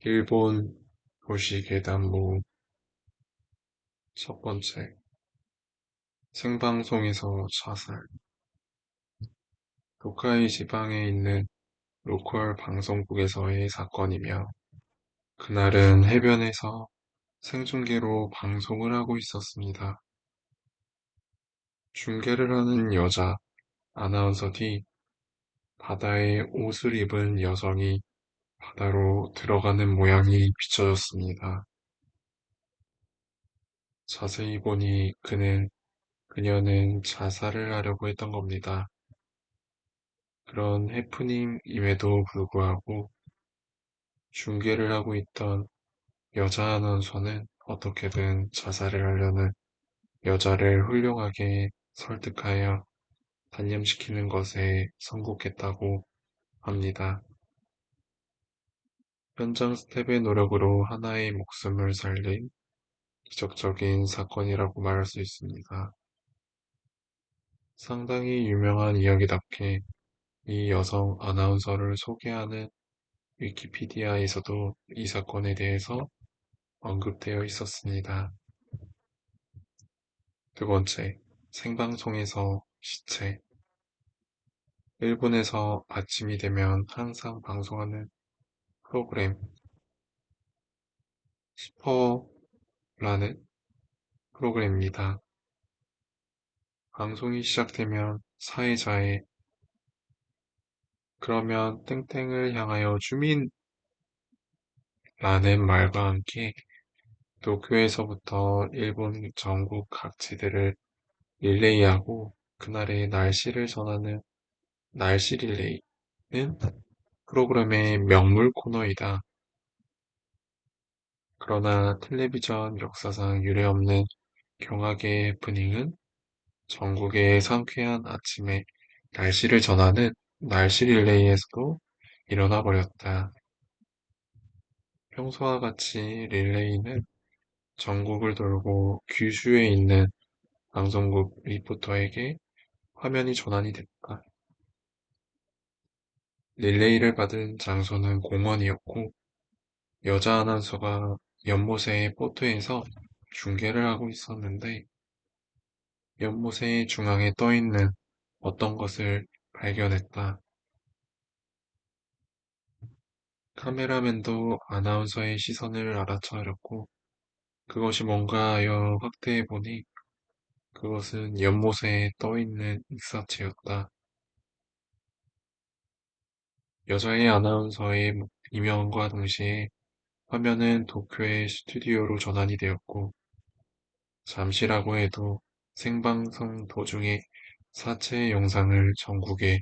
일본 도시 괴담부 첫 번째, 생방송에서 자살. 도카이 지방에 있는 로컬 방송국에서의 사건이며, 그날은 해변에서 생중계로 방송을 하고 있었습니다. 중계를 하는 여자 아나운서 뒤 바다에 옷을 입은 여성이 바다로 들어가는 모양이 비춰졌습니다. 자세히 보니 그녀는 자살을 하려고 했던 겁니다. 그런 해프닝임에도 불구하고 중계를 하고 있던 여자 아나운서는 어떻게든 자살을 하려는 여자를 훌륭하게 설득하여 단념시키는 것에 성공했다고 합니다. 현장 스텝의 노력으로 하나의 목숨을 살린 기적적인 사건이라고 말할 수 있습니다. 상당히 유명한 이야기답게 이 여성 아나운서를 소개하는 위키피디아에서도 이 사건에 대해서 언급되어 있었습니다. 두 번째, 생방송에서 시체. 일본에서 아침이 되면 항상 방송하는 프로그램 슈퍼라는 프로그램입니다. 방송이 시작되면 사회자의 그러면 땡땡을 향하여 주민라는 말과 함께 도쿄에서부터 일본 전국 각지들을 릴레이하고 그날의 날씨를 전하는 날씨 릴레이는 프로그램의 명물 코너이다. 그러나 텔레비전 역사상 유례없는 경악의 해프닝은 전국의 상쾌한 아침에 날씨를 전하는 날씨 릴레이에서도 일어나 버렸다. 평소와 같이 릴레이는 전국을 돌고 규슈에 있는 방송국 리포터에게 화면이 전환이 됐다. 릴레이를 받은 장소는 공원이었고 여자 아나운서가 연못의 보트에서 중계를 하고 있었는데 연못의 중앙에 떠있는 어떤 것을 발견했다. 카메라맨도 아나운서의 시선을 알아차렸고 그것이 뭔가 하여 확대해 보니 그것은 연못에 떠있는 익사체였다. 여자의 아나운서의 이명과 동시에 화면은 도쿄의 스튜디오로 전환이 되었고 잠시라고 해도 생방송 도중에 사체 영상을 전국에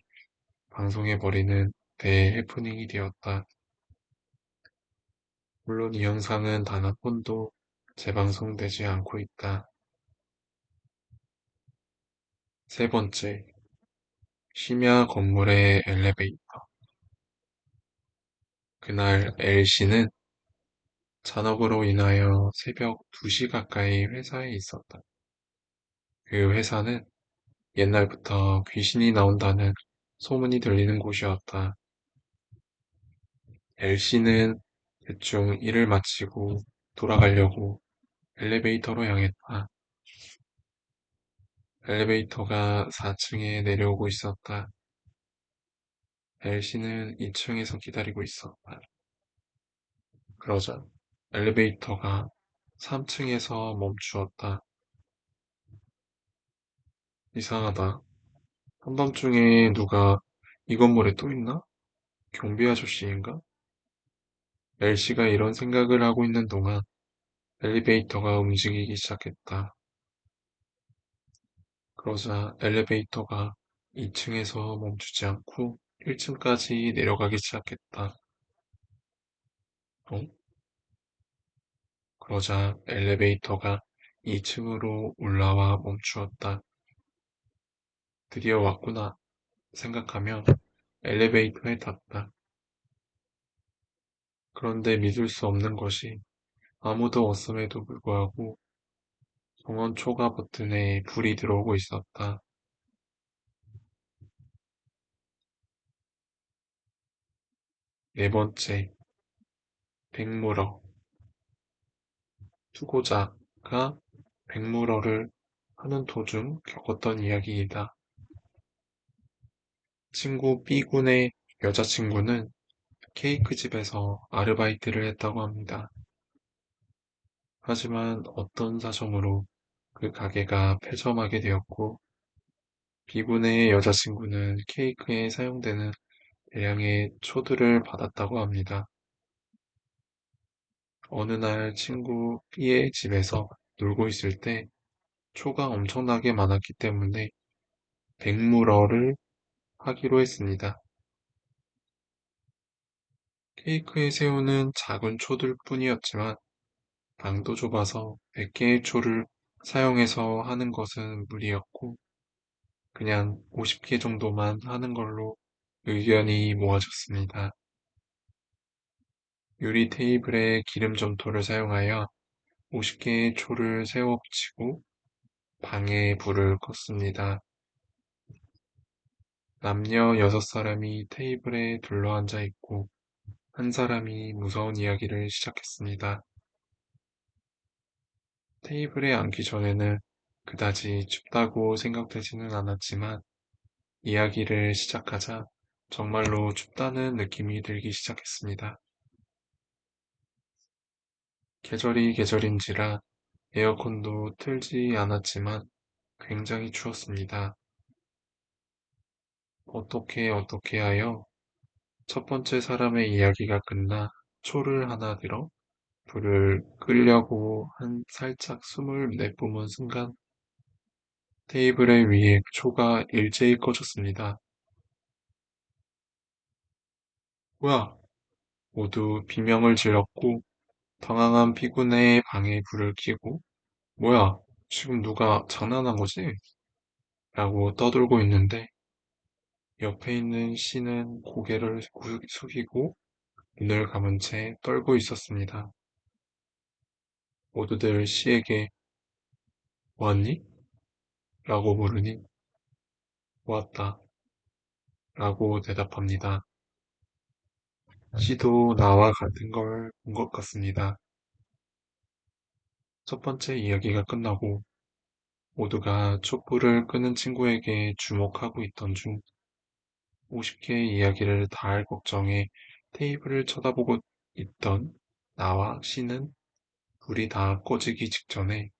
방송해버리는 대해프닝이 되었다. 물론 이 영상은 단 한 번도 재방송되지 않고 있다. 세 번째, 심야 건물의 엘리베이터. 그날 L씨는 잔업으로 인하여 새벽 2시 가까이 회사에 있었다. 그 회사는 옛날부터 귀신이 나온다는 소문이 들리는 곳이었다. L씨는 대충 일을 마치고 돌아가려고 엘리베이터로 향했다. 엘리베이터가 4층에 내려오고 있었다. L씨는 2층에서 기다리고 있었다. 그러자 엘리베이터가 3층에서 멈추었다. 이상하다. 한밤중에 누가 이 건물에 또 있나? 경비 아저씨인가? L씨가 이런 생각을 하고 있는 동안 엘리베이터가 움직이기 시작했다. 그러자 엘리베이터가 2층에서 멈추지 않고 1층까지 내려가기 시작했다. 어? 그러자 엘리베이터가 2층으로 올라와 멈추었다. 드디어 왔구나 생각하며 엘리베이터에 탔다. 그런데 믿을 수 없는 것이 아무도 없음에도 불구하고 정원 초과 버튼에 불이 들어오고 있었다. 네 번째, 백물어, 투고자가 백물어를 하는 도중 겪었던 이야기이다. 친구 B군의 여자친구는 케이크 집에서 아르바이트를 했다고 합니다. 하지만 어떤 사정으로 그 가게가 폐점하게 되었고, B군의 여자친구는 케이크에 사용되는 대량의 초들을 받았다고 합니다. 어느 날 친구 B의 집에서 놀고 있을 때 초가 엄청나게 많았기 때문에 백물어를 하기로 했습니다. 케이크에 세우는 작은 초들 뿐이었지만 방도 좁아서 100개의 초를 사용해서 하는 것은 무리였고 그냥 50개 정도만 하는 걸로 의견이 모아졌습니다. 유리 테이블에 기름 점토를 사용하여 50개의 초를 세워 붙이고 방에 불을 껐습니다. 남녀 6사람이 테이블에 둘러앉아 있고 한 사람이 무서운 이야기를 시작했습니다. 테이블에 앉기 전에는 그다지 춥다고 생각되지는 않았지만 이야기를 시작하자 정말로 춥다는 느낌이 들기 시작했습니다. 계절이 계절인지라 에어컨도 틀지 않았지만 굉장히 추웠습니다. 어떻게 하여 첫 번째 사람의 이야기가 끝나 초를 하나 들어 불을 끄려고 한 살짝 숨을 내뿜은 순간 테이블의 위에 초가 일제히 꺼졌습니다. 뭐야? 모두 비명을 질렀고 당황한 피군의 방에 불을 켜고 뭐야? 지금 누가 장난한 거지? 라고 떠들고 있는데 옆에 있는 씨는 고개를 숙이고 눈을 감은 채 떨고 있었습니다. 모두들 씨에게 왔니? 라고 물으니 왔다 라고 대답합니다. 씨도 나와 같은 걸 본 것 같습니다. 첫 번째 이야기가 끝나고 모두가 촛불을 끄는 친구에게 주목하고 있던 중 50개의 이야기를 다 할 걱정에 테이블을 쳐다보고 있던 나와 씨는 불이 다 꺼지기 직전에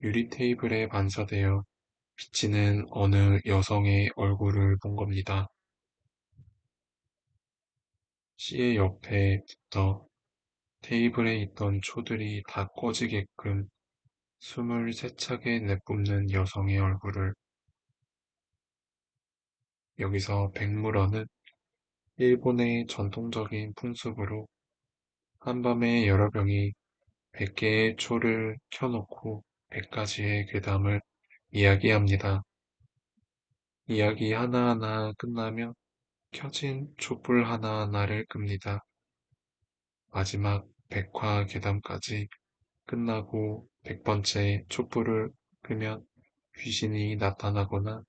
유리 테이블에 반사되어 비치는 어느 여성의 얼굴을 본 겁니다. 씨의 옆에 붙어 테이블에 있던 초들이 다 꺼지게끔 숨을 세차게 내뿜는 여성의 얼굴을. 여기서 백물어는 일본의 전통적인 풍습으로 한밤에 여러 병이 100개의 초를 켜놓고 100가지의 괴담을 이야기합니다. 이야기 하나하나 끝나면 켜진 촛불 하나하나를 끕니다. 마지막 백화 괴담까지 끝나고 100번째 촛불을 끄면 귀신이 나타나거나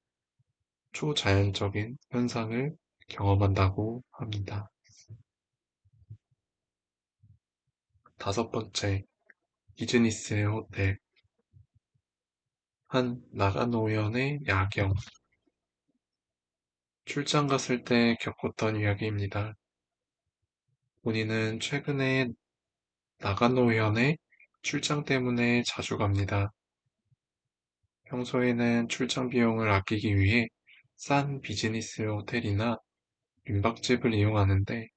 초자연적인 현상을 경험한다고 합니다. 다섯 번째, 비즈니스 호텔. 한 나가노현의 야경. 출장 갔을 때 겪었던 이야기입니다. 본인은 최근에 나가노현에 출장 때문에 자주 갑니다. 평소에는 출장 비용을 아끼기 위해 싼 비즈니스 호텔이나 민박집을 이용하는데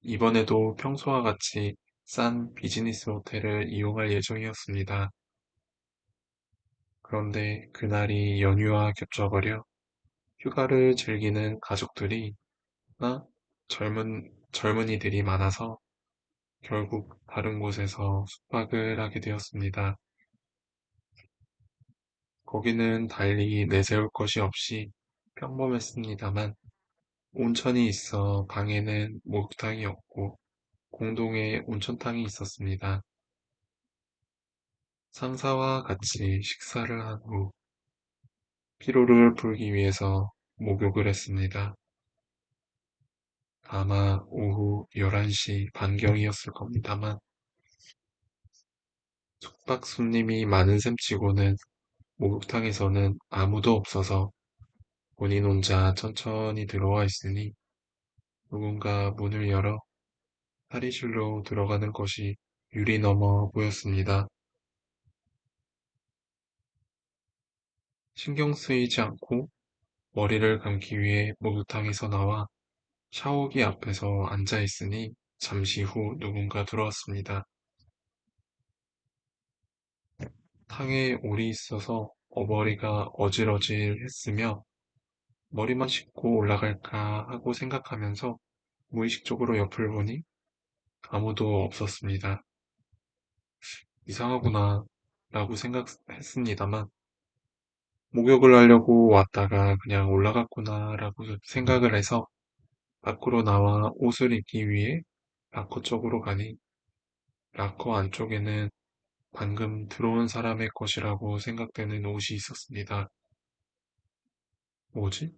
이번에도 평소와 같이 싼 비즈니스 호텔을 이용할 예정이었습니다. 그런데 그날이 연휴와 겹쳐버려 휴가를 즐기는 가족들이나 젊은이들이 많아서 결국 다른 곳에서 숙박을 하게 되었습니다. 거기는 달리 내세울 것이 없이 평범했습니다만 온천이 있어 방에는 목욕탕이 없고 공동에 온천탕이 있었습니다. 상사와 같이 식사를 한 후 피로를 풀기 위해서 목욕을 했습니다. 아마 오후 11시 반경이었을 겁니다만, 숙박 손님이 많은 셈치고는 목욕탕에서는 아무도 없어서 본인 혼자 천천히 들어와 있으니 누군가 문을 열어 탈의실로 들어가는 것이 유리 너머 보였습니다. 신경 쓰이지 않고 머리를 감기 위해 목욕탕에서 나와 샤워기 앞에서 앉아 있으니 잠시 후 누군가 들어왔습니다. 탕에 올이 있어서 머리가 어질어질했으며 머리만 씻고 올라갈까 하고 생각하면서 무의식적으로 옆을 보니 아무도 없었습니다. 이상하구나 라고 생각했습니다만 목욕을 하려고 왔다가 그냥 올라갔구나 라고 생각을 해서 밖으로 나와 옷을 입기 위해 락커 쪽으로 가니 락커 안쪽에는 방금 들어온 사람의 것이라고 생각되는 옷이 있었습니다. 뭐지?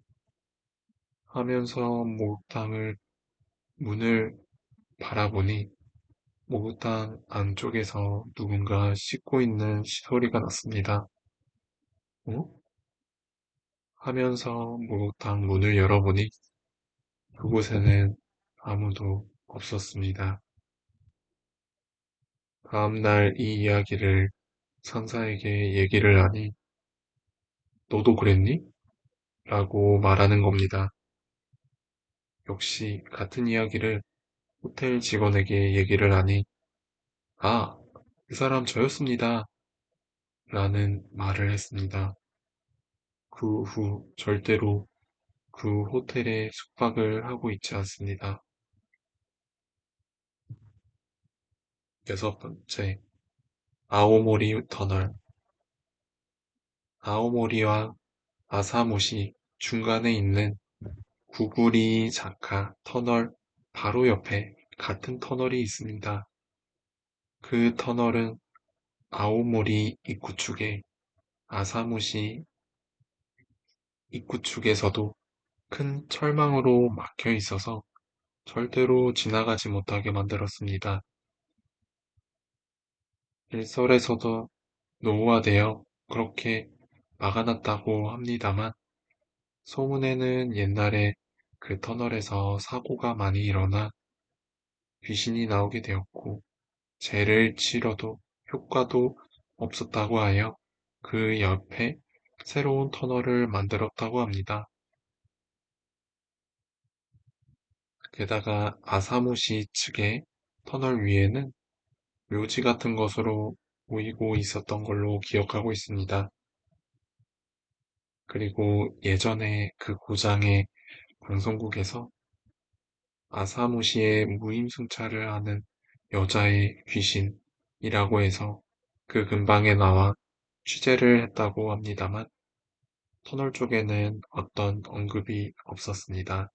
하면서 목욕탕을 문을 바라보니 목욕탕 안쪽에서 누군가 씻고 있는 소리가 났습니다. 어? 하면서 목욕탕 문을 열어보니 그곳에는 아무도 없었습니다. 다음날 이 이야기를 상사에게 얘기를 하니 너도 그랬니? 라고 말하는 겁니다. 역시 같은 이야기를 호텔 직원에게 얘기를 하니 아, 그 사람 저였습니다. 라는 말을 했습니다. 그 후 절대로 그 호텔에 숙박을 하고 있지 않습니다. 여섯 번째, 아오모리 터널. 아오모리와 아사모시 중간에 있는 구구리 자카 터널 바로 옆에 같은 터널이 있습니다. 그 터널은 아오모리 입구 쪽에 아사무시 입구 쪽에서도 큰 철망으로 막혀 있어서 절대로 지나가지 못하게 만들었습니다. 일설에서도 노후화되어 그렇게 막아놨다고 합니다만 소문에는 옛날에 그 터널에서 사고가 많이 일어나 귀신이 나오게 되었고 죄를 치러도 효과도 없었다고 하여 그 옆에 새로운 터널을 만들었다고 합니다. 게다가 아사무시 측의 터널 위에는 묘지 같은 것으로 보이고 있었던 걸로 기억하고 있습니다. 그리고 예전에 그 고장의 방송국에서 아사무시에 무임승차를 하는 여자의 귀신이라고 해서 그 근방에 나와 취재를 했다고 합니다만 터널 쪽에는 어떤 언급이 없었습니다.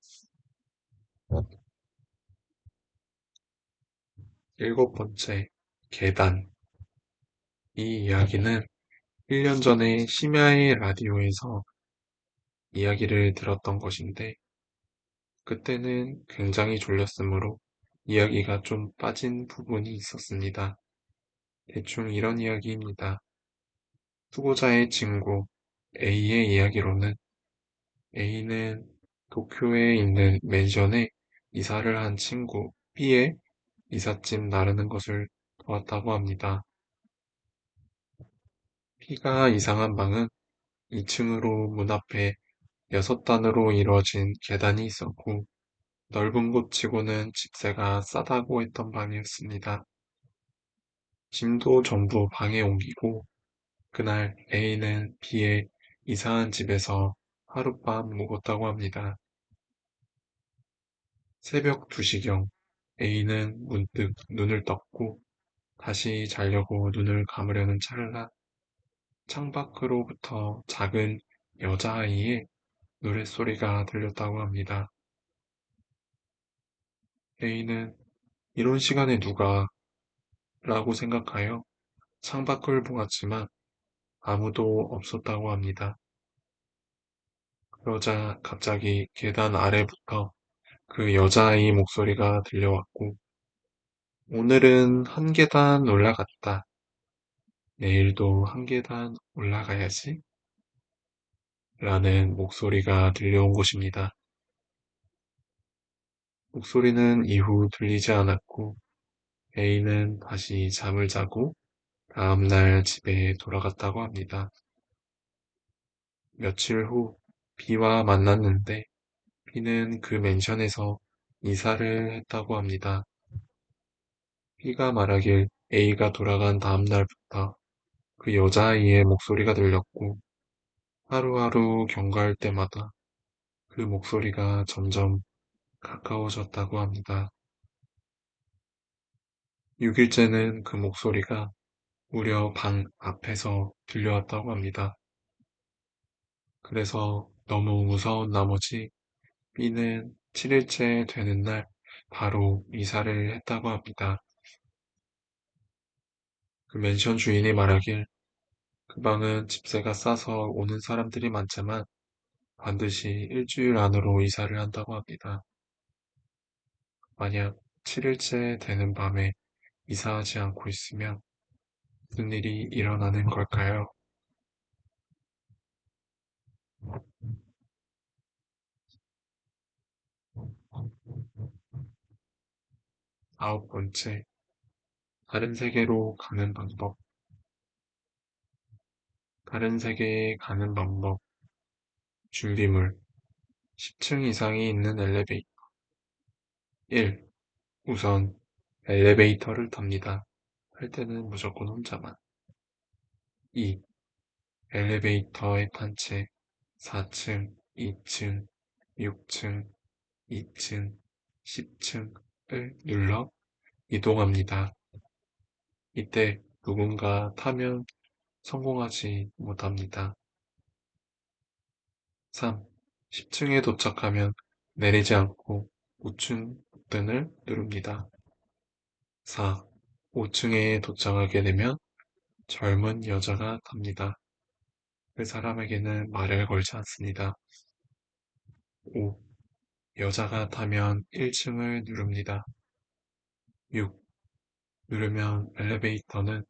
일곱 번째, 계단. 이 이야기는 1년 전에 심야의 라디오에서 이야기를 들었던 것인데 그때는 굉장히 졸렸으므로 이야기가 좀 빠진 부분이 있었습니다. 대충 이런 이야기입니다. 수고자의 친구 A의 이야기로는 A는 도쿄에 있는 맨션에 이사를 한 친구 B의 이삿짐 나르는 것을 도왔다고 합니다. B가 이상한 방은 2층으로 문 앞에 6단으로 이루어진 계단이 있었고 넓은 곳 치고는 집세가 싸다고 했던 방이었습니다. 짐도 전부 방에 옮기고 그날 A는 B의 이사한 집에서 하룻밤 묵었다고 합니다. 새벽 2시경 A는 문득 눈을 떴고 다시 자려고 눈을 감으려는 찰나 창밖으로부터 작은 여자아이의 노랫소리가 들렸다고 합니다. A는 이런 시간에 누가 라고 생각하여 창밖을 보았지만 아무도 없었다고 합니다. 그러자 갑자기 계단 아래부터 그 여자아이 목소리가 들려왔고, 오늘은 한 계단 올라갔다. 내일도 한 계단 올라가야지. 라는 목소리가 들려온 곳입니다. 목소리는 이후 들리지 않았고, A는 다시 잠을 자고 다음날 집에 돌아갔다고 합니다. 며칠 후 B와 만났는데 B는 그 맨션에서 이사를 했다고 합니다. B가 말하길 A가 돌아간 다음날부터 그 여자아이의 목소리가 들렸고 하루하루 경과할 때마다 그 목소리가 점점 가까워졌다고 합니다. 6일째는 그 목소리가 무려 방 앞에서 들려왔다고 합니다. 그래서 너무 무서운 나머지 B는 7일째 되는 날 바로 이사를 했다고 합니다. 그 맨션 주인이 말하길 그 방은 집세가 싸서 오는 사람들이 많지만 반드시 일주일 안으로 이사를 한다고 합니다. 만약 7일째 되는 밤에 이사하지 않고 있으면 무슨 일이 일어나는 걸까요? 아홉 번째, 다른 세계로 가는 방법. 다른 세계에 가는 방법. 준비물. 10층 이상이 있는 엘리베이터. 1. 우선 엘리베이터를 탑니다. 할 때는 무조건 혼자만. 2. 엘리베이터에 탄 채 4층, 2층, 6층, 2층, 10층을 눌러 이동합니다. 이때 누군가 타면 성공하지 못합니다. 3. 10층에 도착하면 내리지 않고 우측 버튼을 누릅니다. 4. 5층에 도착하게 되면 젊은 여자가 탑니다. 그 사람에게는 말을 걸지 않습니다. 5. 여자가 타면 1층을 누릅니다. 6. 누르면 엘리베이터는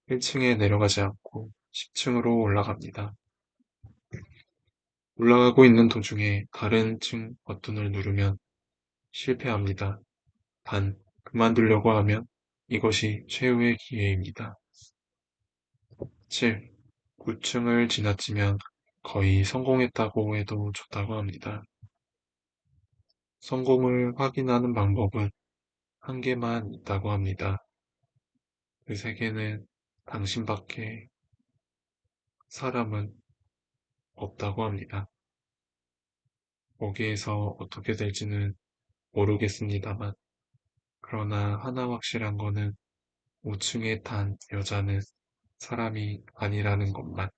1층에 내려가지 않고 10층으로 올라갑니다. 올라가고 있는 도중에 다른 층 버튼을 누르면 실패합니다. 단, 그만두려고 하면 이것이 최후의 기회입니다. 7. 9층을 지나치면 거의 성공했다고 해도 좋다고 합니다. 성공을 확인하는 방법은 한 개만 있다고 합니다. 그 세계는 당신밖에 사람은 없다고 합니다. 거기에서 어떻게 될지는 모르겠습니다만, 그러나 하나 확실한 거는 5층에 탄 여자는 사람이 아니라는 것만.